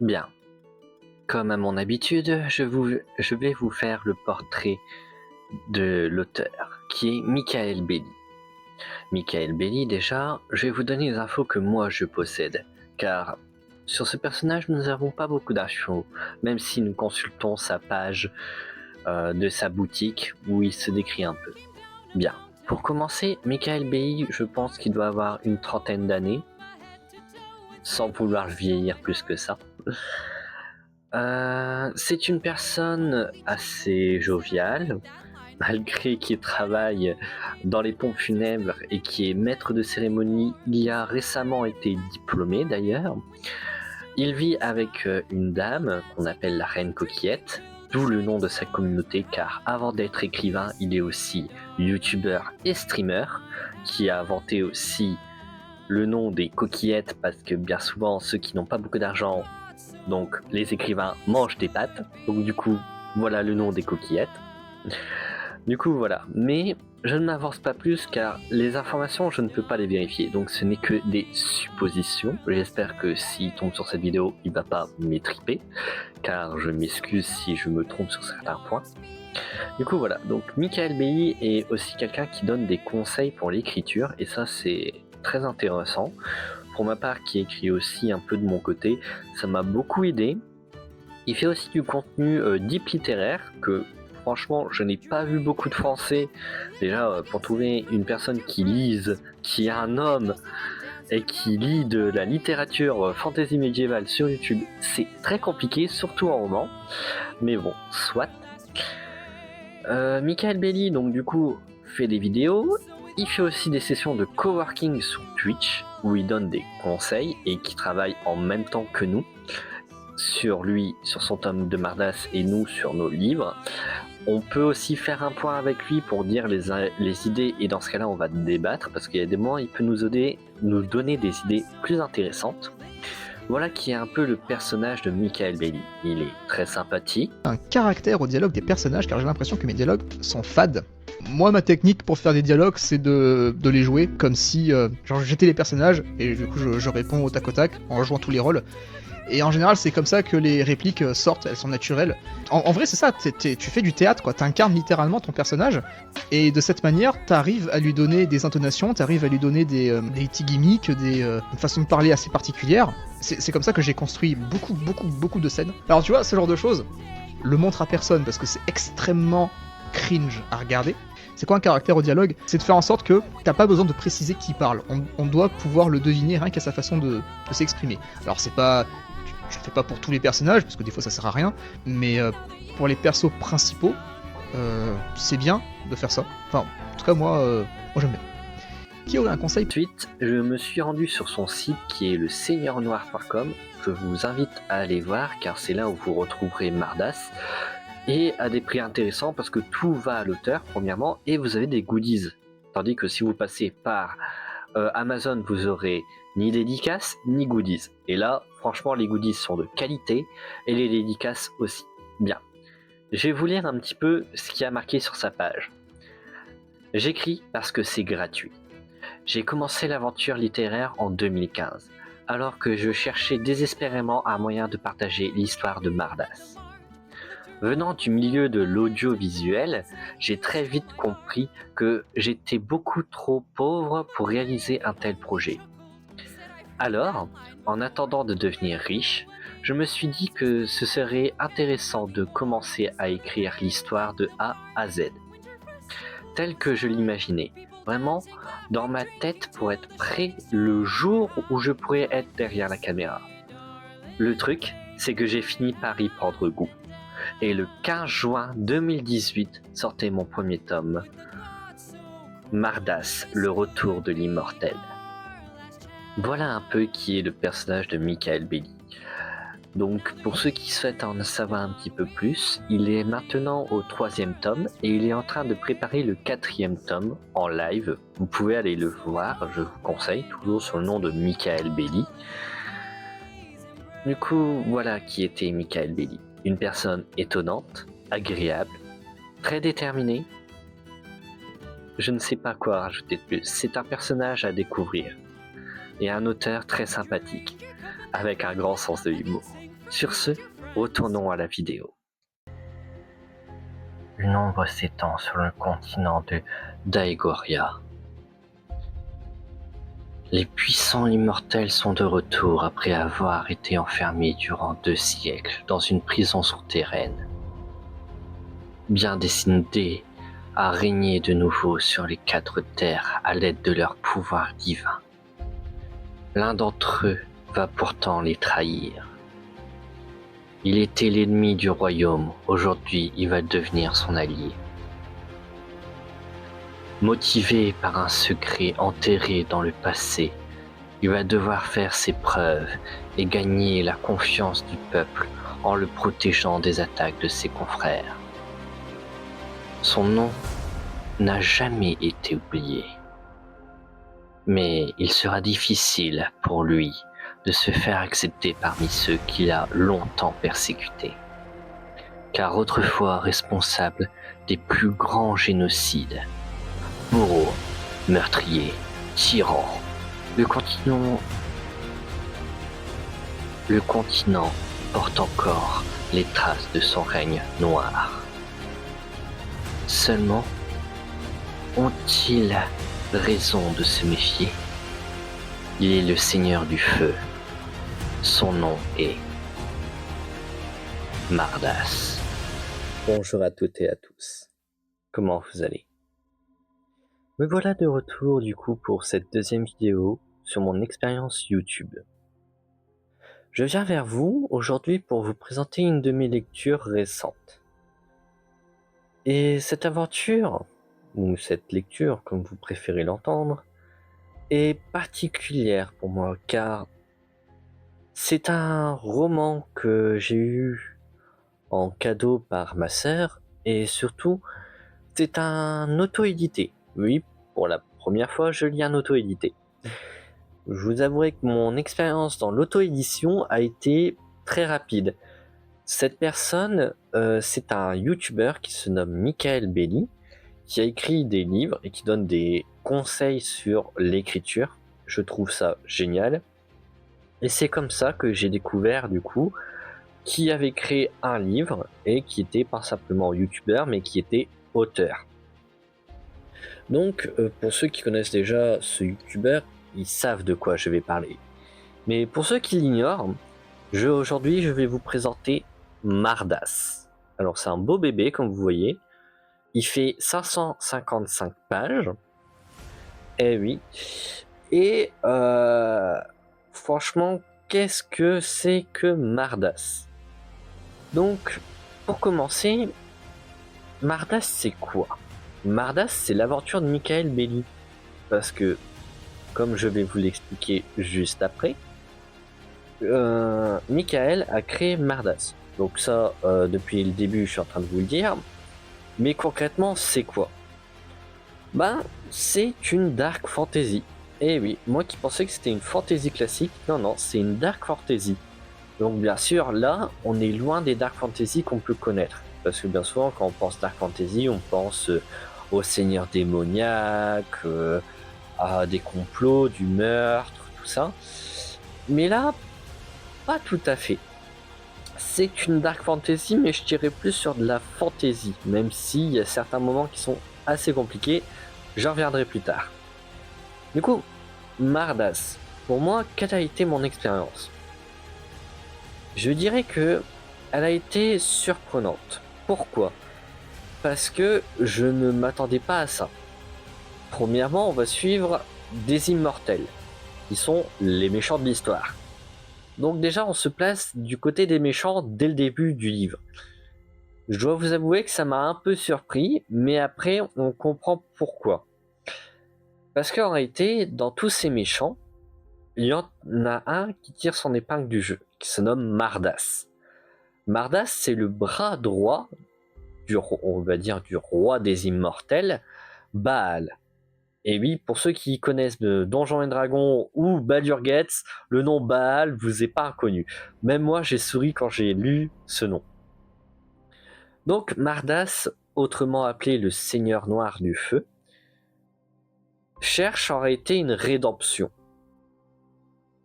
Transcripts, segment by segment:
Bien, comme à mon habitude, je vais vous faire le portrait de l'auteur, qui est Michael Belli. Michael Belli, déjà, je vais vous donner les infos que moi je possède, car sur ce personnage, nous n'avons pas beaucoup d'infos, même si nous consultons sa page de sa boutique où il se décrit un peu. Bien, pour commencer, Michael Belli, je pense qu'il doit avoir une trentaine d'années, sans vouloir vieillir plus que ça. C'est une personne assez joviale, malgré qu'il travaille dans les pompes funèbres et qui est maître de cérémonie. Il a récemment été diplômé d'ailleurs. Il vit avec une dame qu'on appelle la Reine Coquillette, d'où le nom de sa communauté, car avant d'être écrivain, il est aussi youtubeur et streamer, qui a inventé aussi le nom des coquillettes parce que bien souvent ceux qui n'ont pas beaucoup d'argent, donc les écrivains, mangent des pâtes, donc du coup voilà le nom des coquillettes. Du coup voilà, mais je ne m'avance pas plus car les informations je ne peux pas les vérifier, donc ce n'est que des suppositions. J'espère que s'il tombe sur cette vidéo il va pas m'étriper, car je m'excuse si je me trompe sur certains points. Du coup voilà, donc Michael Belli est aussi quelqu'un qui donne des conseils pour l'écriture et ça c'est très intéressant. Pour ma part qui écrit aussi un peu de mon côté, ça m'a beaucoup aidé. Il fait aussi du contenu deep littéraire que franchement je n'ai pas vu beaucoup de français. Déjà pour trouver une personne qui lise, qui est un homme et qui lit de la littérature fantasy médiévale sur YouTube, c'est très compliqué, surtout en roman. Mais bon, soit. Michael Belli donc du coup fait des vidéos. Il fait aussi des sessions de coworking sur Twitch où il donne des conseils et qui travaille en même temps que nous sur lui, sur son tome de Mardas et nous sur nos livres. On peut aussi faire un point avec lui pour dire les idées et dans ce cas-là on va débattre parce qu'il y a des moments il peut nous donner des idées plus intéressantes. Voilà qui est un peu le personnage de Michael Belli. Il est très sympathique. Un caractère au dialogue des personnages car j'ai l'impression que mes dialogues sont fades. Moi ma technique pour faire des dialogues c'est de les jouer comme si genre j'étais les personnages et du coup je réponds au tac en jouant tous les rôles. Et en général, c'est comme ça que les répliques sortent, elles sont naturelles. En vrai, c'est ça, tu fais du théâtre, quoi. T'incarnes littéralement ton personnage, et de cette manière, t'arrives à lui donner des intonations, t'arrives à lui donner des petits gimmicks, une façon de parler assez particulière. C'est comme ça que j'ai construit beaucoup de scènes. Alors tu vois, ce genre de choses, le montre à personne, parce que c'est extrêmement cringe à regarder. C'est quoi un caractère au dialogue? C'est de faire en sorte que t'as pas besoin de préciser qui parle. On doit pouvoir le deviner rien qu'à sa façon de s'exprimer. Alors c'est pas... Tu le fais pas pour tous les personnages, parce que des fois ça sert à rien, mais pour les persos principaux, c'est bien de faire ça. Enfin, en tout cas, moi j'aime bien. Qui aurait un conseil? Ensuite, je me suis rendu sur son site qui est le seigneurnoir.com. Je vous invite à aller voir car c'est là où vous retrouverez Mardas et à des prix intéressants parce que tout va à l'auteur premièrement et vous avez des goodies. Tandis que si vous passez par Amazon, vous aurez ni dédicaces ni goodies. Et là, franchement, les goodies sont de qualité et les dédicaces aussi. Bien. Je vais vous lire un petit peu ce qui a marqué sur sa page. J'écris parce que c'est gratuit. J'ai commencé l'aventure littéraire en 2015, alors que je cherchais désespérément un moyen de partager l'histoire de Mardas. Venant du milieu de l'audiovisuel, j'ai très vite compris que j'étais beaucoup trop pauvre pour réaliser un tel projet. Alors, en attendant de devenir riche, je me suis dit que ce serait intéressant de commencer à écrire l'histoire de A à Z, telle que je l'imaginais, vraiment dans ma tête pour être prêt le jour où je pourrais être derrière la caméra. Le truc, c'est que j'ai fini par y prendre goût. Et le 15 juin 2018 sortait mon premier tome, Mardas, le retour de l'immortel. Voilà un peu qui est le personnage de Michael Belli. Donc pour ceux qui souhaitent en savoir un petit peu plus, il est maintenant au 3e tome et il est en train de préparer le 4e tome en live. Vous pouvez aller le voir, je vous conseille, toujours sur le nom de Michael Belli. Du coup, voilà qui était Michael Belli. Une personne étonnante, agréable, très déterminée. Je ne sais pas quoi rajouter de plus. C'est un personnage à découvrir et un auteur très sympathique, avec un grand sens de l'humour. Sur ce, retournons à la vidéo. Une ombre s'étend sur le continent de Daegoria. Les puissants immortels sont de retour après avoir été enfermés durant 2 siècles dans une prison souterraine, bien destinés à régner de nouveau sur les 4 terres à l'aide de leur pouvoir divin. L'un d'entre eux va pourtant les trahir. Il était l'ennemi du royaume, aujourd'hui il va devenir son allié. Motivé par un secret enterré dans le passé, il va devoir faire ses preuves et gagner la confiance du peuple en le protégeant des attaques de ses confrères. Son nom n'a jamais été oublié, mais il sera difficile pour lui de se faire accepter parmi ceux qu'il a longtemps persécutés, car autrefois responsable des plus grands génocides, bourreau, meurtrier, tyran, le continent porte encore les traces de son règne noir. Seulement, ont-ils raison de se méfier? Il est le Seigneur du Feu. Son nom est Mardas. Bonjour à toutes et à tous. Comment vous allez? Me voilà de retour du coup pour cette deuxième vidéo sur mon expérience YouTube. Je viens vers vous aujourd'hui pour vous présenter une de mes lectures récentes. Et cette aventure, ou cette lecture comme vous préférez l'entendre, est particulière pour moi car c'est un roman que j'ai eu en cadeau par ma sœur et surtout c'est un auto-édité. Oui, pour la première fois je lis un auto-édité. Je vous avouerai que mon expérience dans l'auto-édition a été très rapide. Cette personne, c'est un YouTuber qui se nomme Michael Belli, qui a écrit des livres et qui donne des conseils sur l'écriture. Je trouve ça génial. Et c'est comme ça que j'ai découvert du coup qui avait créé un livre et qui était pas simplement YouTuber mais qui était auteur. Donc pour ceux qui connaissent déjà ce YouTuber, ils savent de quoi je vais parler. Mais pour ceux qui l'ignorent, aujourd'hui je vais vous présenter Mardas. Alors c'est un beau bébé comme vous voyez. Il fait 555 pages. Eh oui. Et franchement, qu'est-ce que c'est que Mardas? Donc, pour commencer, Mardas c'est quoi? Mardas c'est l'aventure de Michael Belli. Parce que, comme je vais vous l'expliquer juste après, Michael a créé Mardas. Donc ça, depuis le début, je suis en train de vous le dire. Mais concrètement, c'est quoi? Ben, c'est une dark fantasy. Eh oui, moi qui pensais que c'était une fantasy classique, non, c'est une dark fantasy. Donc bien sûr, là, on est loin des dark fantasy qu'on peut connaître. Parce que bien souvent, quand on pense dark fantasy, on pense aux seigneurs démoniaques, à des complots, du meurtre, tout ça. Mais là, pas tout à fait. C'est une dark fantasy, mais je dirais plus sur de la fantasy, même s'il y a certains moments qui sont assez compliqués. J'en reviendrai plus tard. Du coup, Mardas, pour moi, quelle a été mon expérience? Je dirais que elle a été surprenante. Pourquoi? Parce que je ne m'attendais pas à ça. Premièrement, on va suivre des immortels, qui sont les méchants de l'histoire. Donc déjà, on se place du côté des méchants dès le début du livre. Je dois vous avouer que ça m'a un peu surpris, mais après, on comprend pourquoi. Parce qu'en réalité, dans tous ces méchants, il y en a un qui tire son épingle du jeu, qui se nomme Mardas. Mardas, c'est le bras droit on va dire, du roi des immortels, Baal. Et oui, pour ceux qui connaissent de Donjons et Dragons ou Baldur's Gate, le nom Baal vous est pas inconnu. Même moi, j'ai souri quand j'ai lu ce nom. Donc Mardas, autrement appelé le Seigneur Noir du Feu, cherche en réalité une rédemption.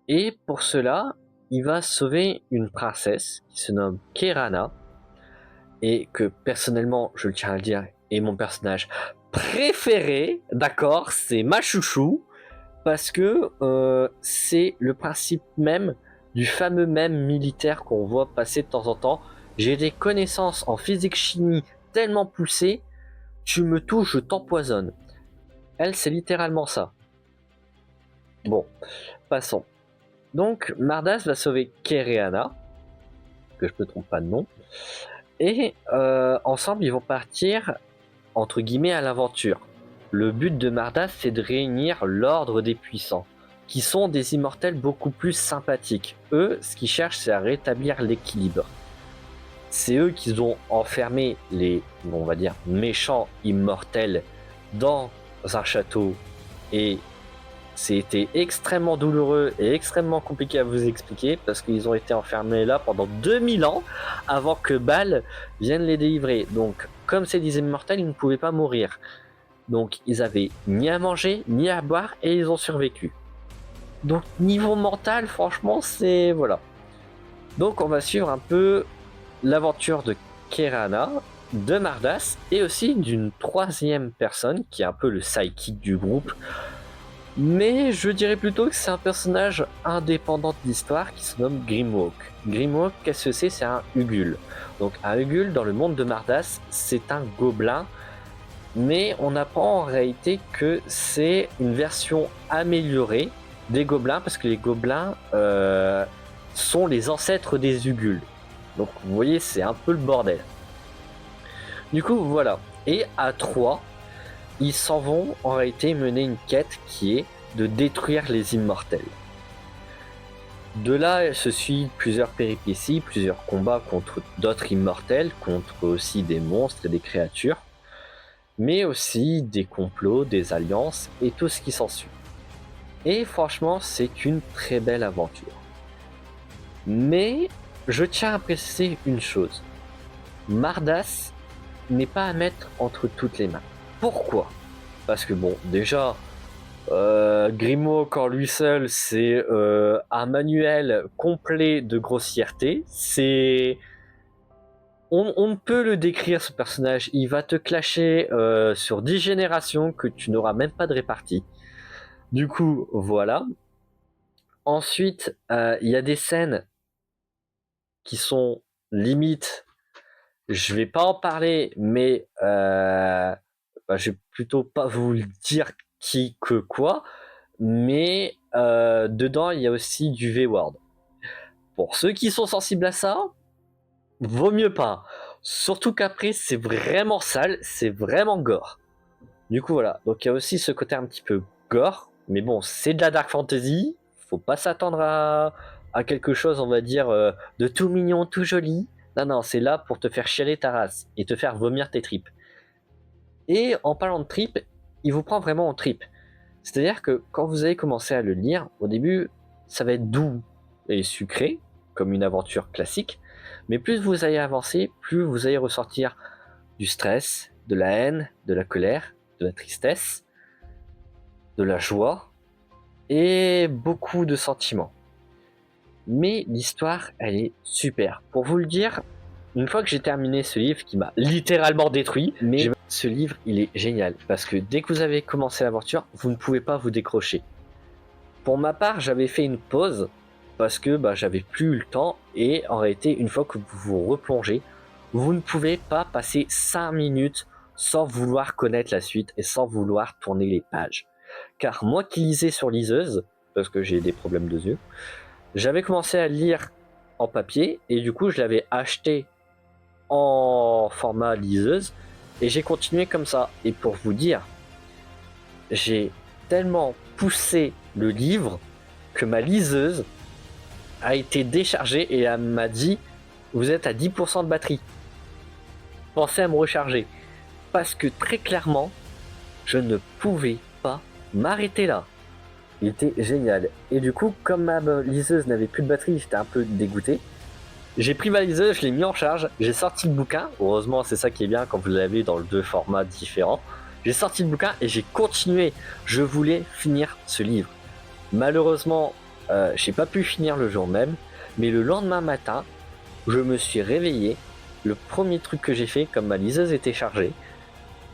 Et pour cela, il va sauver une princesse qui se nomme Kerana, et que personnellement, je le tiens à le dire, est mon personnage préféré, d'accord, c'est ma chouchou, parce que c'est le principe même du fameux mème militaire qu'on voit passer de temps en temps. J'ai des connaissances en physique-chimie tellement poussées, tu me touches, je t'empoisonne. Elle, c'est littéralement ça. Bon, passons. Donc, Mardas va sauver Kereana, que je ne me trompe pas de nom, et ensemble, ils vont partir, entre guillemets, à l'aventure. Le but de Mardas, c'est de réunir l'ordre des puissants, qui sont des immortels beaucoup plus sympathiques. Eux, ce qu'ils cherchent, c'est à rétablir l'équilibre. C'est eux qui ont enfermé les, on va dire, méchants immortels dans un château, et c'était extrêmement douloureux et extrêmement compliqué à vous expliquer, parce qu'ils ont été enfermés là pendant 2000 ans avant que Baal vienne les délivrer. Donc, comme c'est des immortels, ils ne pouvaient pas mourir. Donc, ils avaient ni à manger, ni à boire, et ils ont survécu. Donc, niveau mental, franchement, c'est... voilà. Donc, on va suivre un peu l'aventure de Kerana, de Mardas, et aussi d'une troisième personne, qui est un peu le sidekick du groupe. Mais je dirais plutôt que c'est un personnage indépendant de l'histoire qui se nomme Grimwalk. Grimwalk, qu'est-ce que c'est? C'est un Hugul. Donc un Hugul, dans le monde de Mardas, c'est un gobelin, mais on apprend en réalité que c'est une version améliorée des gobelins, parce que les gobelins sont les ancêtres des Hugul. Donc vous voyez, c'est un peu le bordel. Du coup, voilà. Et à 3, ils s'en vont en réalité mener une quête qui est de détruire les immortels. De là, se suivent plusieurs péripéties, plusieurs combats contre d'autres immortels, contre aussi des monstres et des créatures, mais aussi des complots, des alliances et tout ce qui s'ensuit. Et franchement, c'est une très belle aventure. Mais je tiens à préciser une chose. Mardas n'est pas à mettre entre toutes les mains. Pourquoi? Parce que bon, déjà, Grimwalk en lui seul, c'est un manuel complet de grossièreté. C'est... On ne peut le décrire, ce personnage. Il va te clasher sur 10 générations que tu n'auras même pas de répartie. Du coup, voilà. Ensuite, il y a des scènes qui sont limite... Je vais pas en parler, mais je vais plutôt pas vous le dire qui que quoi, mais dedans il y a aussi du V-word. Pour ceux qui sont sensibles à ça, vaut mieux pas. Surtout qu'après c'est vraiment sale, c'est vraiment gore. Du coup voilà, donc il y a aussi ce côté un petit peu gore, mais bon, c'est de la dark fantasy, faut pas s'attendre à quelque chose, on va dire, de tout mignon, tout joli. Non, c'est là pour te faire chialer ta race et te faire vomir tes tripes. Et en parlant de tripes, il vous prend vraiment en tripes. C'est-à-dire que quand vous allez commencer à le lire, au début, ça va être doux et sucré, comme une aventure classique. Mais plus vous allez avancer, plus vous allez ressortir du stress, de la haine, de la colère, de la tristesse, de la joie et beaucoup de sentiments. Mais l'histoire, elle est super. Pour vous le dire, une fois que j'ai terminé ce livre qui m'a littéralement détruit, mais ce livre, il est génial. Parce que dès que vous avez commencé l'aventure, vous ne pouvez pas vous décrocher. Pour ma part, j'avais fait une pause parce que j'avais plus eu le temps. Et en réalité, une fois que vous vous replongez, vous ne pouvez pas passer 5 minutes sans vouloir connaître la suite et sans vouloir tourner les pages. Car moi qui lisais sur liseuse, parce que j'ai des problèmes de yeux, j'avais commencé à lire en papier et du coup je l'avais acheté en format liseuse et j'ai continué comme ça. Et pour vous dire, j'ai tellement poussé le livre que ma liseuse a été déchargée et elle m'a dit vous êtes à 10% de batterie, pensez à me recharger, parce que très clairement je ne pouvais pas m'arrêter là. Il était génial. Et du coup, comme ma liseuse n'avait plus de batterie, j'étais un peu dégoûté. J'ai pris ma liseuse, je l'ai mis en charge, j'ai sorti le bouquin. Heureusement, c'est ça qui est bien quand vous l'avez dans deux formats différents. J'ai sorti le bouquin et j'ai continué. Je voulais finir ce livre. Malheureusement, j'ai pas pu finir le jour même. Mais le lendemain matin, je me suis réveillé. Le premier truc que j'ai fait, comme ma liseuse était chargée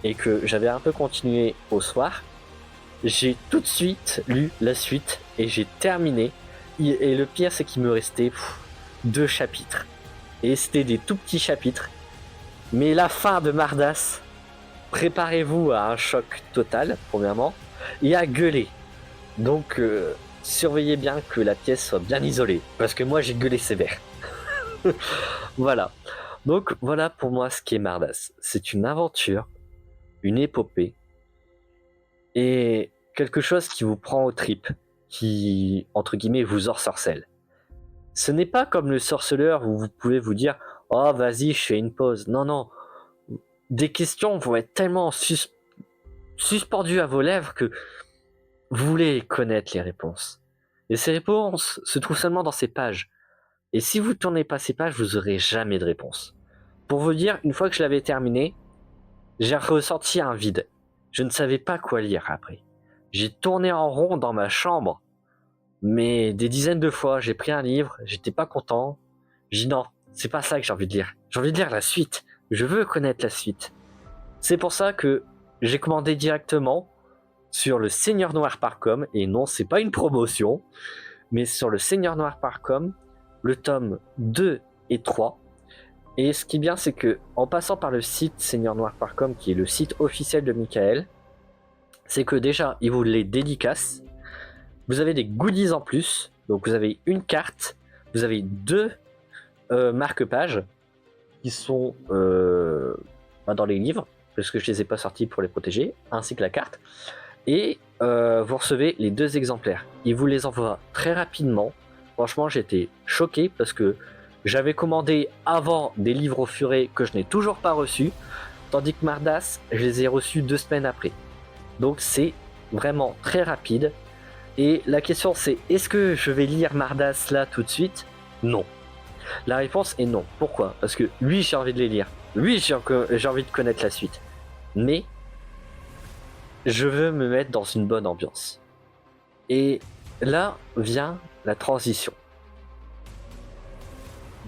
et que j'avais un peu continué au soir, j'ai tout de suite lu la suite et j'ai terminé. Et le pire, c'est qu'il me restait 2 chapitres. Et c'était des tout petits chapitres. Mais la fin de Mardas, préparez-vous à un choc total, premièrement, et à gueuler. Donc, surveillez bien que la pièce soit bien isolée, parce que moi j'ai gueulé sévère. Voilà. Donc, voilà pour moi ce qu'est Mardas. C'est une aventure, une épopée, et quelque chose qui vous prend aux tripes, qui, entre guillemets, vous ensorcelle. Ce n'est pas comme le sorceleur où vous pouvez vous dire « Oh, vas-y, je fais une pause ». Non, non. Des questions vont être tellement suspendues à vos lèvres que vous voulez connaître les réponses. Et ces réponses se trouvent seulement dans ces pages. Et si vous ne tournez pas ces pages, vous n'aurez jamais de réponse. Pour vous dire, une fois que je l'avais terminé, j'ai ressenti un vide. Je ne savais pas quoi lire après. J'ai tourné en rond dans ma chambre, mais des dizaines de fois, j'ai pris un livre, j'étais pas content. J'ai dit non, c'est pas ça que j'ai envie de lire. J'ai envie de lire la suite. Je veux connaître la suite. C'est pour ça que j'ai commandé directement sur le seigneurnoir.com, et non, c'est pas une promotion, mais sur le seigneurnoir.com, le tome 2 et 3. Et ce qui est bien, c'est que en passant par le site seigneurnoir.com, qui est le site officiel de Michael, c'est que déjà, il vous les dédicace. Vous avez des goodies en plus. Donc vous avez une carte, vous avez 2 marque-pages qui sont dans les livres, parce que je les ai pas sortis pour les protéger, ainsi que la carte. Et vous recevez les 2 exemplaires. Il vous les envoie très rapidement. Franchement, j'étais choqué parce que j'avais commandé avant des livres au furet que je n'ai toujours pas reçus, tandis que Mardas, je les ai reçus 2 semaines après. Donc c'est vraiment très rapide. Et la question c'est, est-ce que je vais lire Mardas là tout de suite ? Non. La réponse est non. Pourquoi ? Parce que oui, j'ai envie de les lire. Oui, j'ai envie de connaître la suite. Mais je veux me mettre dans une bonne ambiance. Et là vient la transition.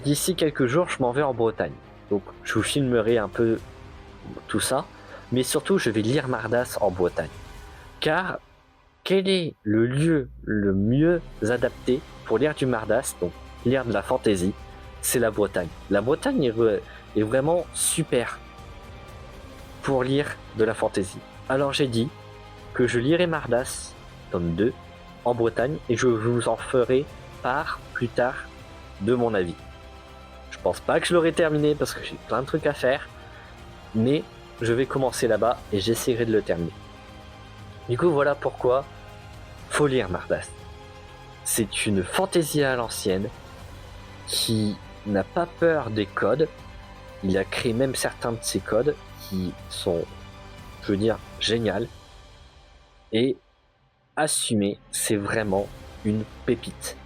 D'ici quelques jours, je m'en vais en Bretagne. Donc je vous filmerai un peu tout ça. Mais surtout, je vais lire Mardas en Bretagne. Car quel est le lieu le mieux adapté pour lire du Mardas, donc lire de la fantasy ? C'est la Bretagne. La Bretagne est vraiment super pour lire de la fantasy. Alors j'ai dit que je lirai Mardas, tome 2, en Bretagne, et je vous en ferai part plus tard de mon avis. Je pense pas que je l'aurai terminé parce que j'ai plein de trucs à faire, mais je vais commencer là-bas et j'essaierai de le terminer. Du coup, voilà pourquoi faut lire Mardas. C'est une fantaisie à l'ancienne qui n'a pas peur des codes. Il a créé même certains de ces codes qui sont, je veux dire, génial. Et assumer, c'est vraiment une pépite.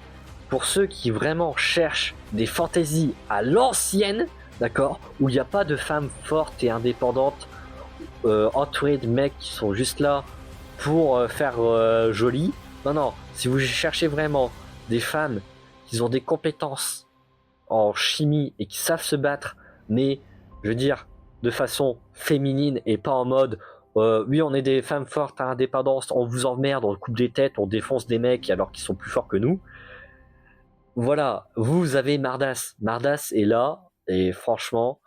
Pour ceux qui vraiment cherchent des fantaisies à l'ancienne, d'accord, où il n'y a pas de femmes fortes et indépendantes entourées de mecs qui sont juste là pour faire joli. Non, non, si vous cherchez vraiment des femmes qui ont des compétences en chimie et qui savent se battre, mais je veux dire de façon féminine et pas en mode oui, on est des femmes fortes à indépendance, on vous emmerde, on coupe des têtes, on défonce des mecs alors qu'ils sont plus forts que nous. Voilà, vous avez Mardas. Mardas est là, et franchement,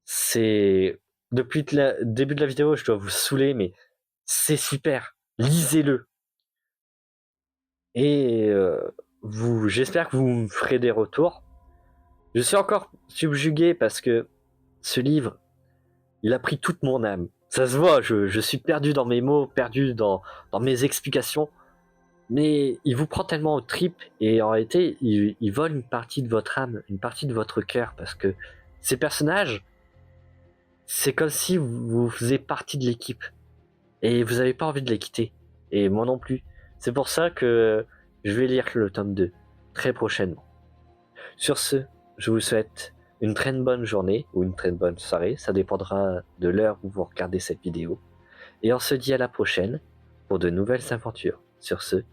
c'est... Depuis le début de la vidéo, je dois vous saouler, mais c'est super. Lisez-le. Et j'espère que vous me ferez des retours. Je suis encore subjugué parce que ce livre, il a pris toute mon âme. Ça se voit, je suis perdu dans mes mots, perdu dans mes explications. Mais il vous prend tellement aux tripes et en réalité, il vole une partie de votre âme, une partie de votre cœur, parce que ces personnages, c'est comme si vous faisiez partie de l'équipe et vous n'avez pas envie de les quitter. Et moi non plus. C'est pour ça que je vais lire le tome 2 très prochainement. Sur ce, je vous souhaite une très bonne journée ou une très bonne soirée, ça dépendra de l'heure où vous regardez cette vidéo. Et on se dit à la prochaine pour de nouvelles aventures. Sur ce,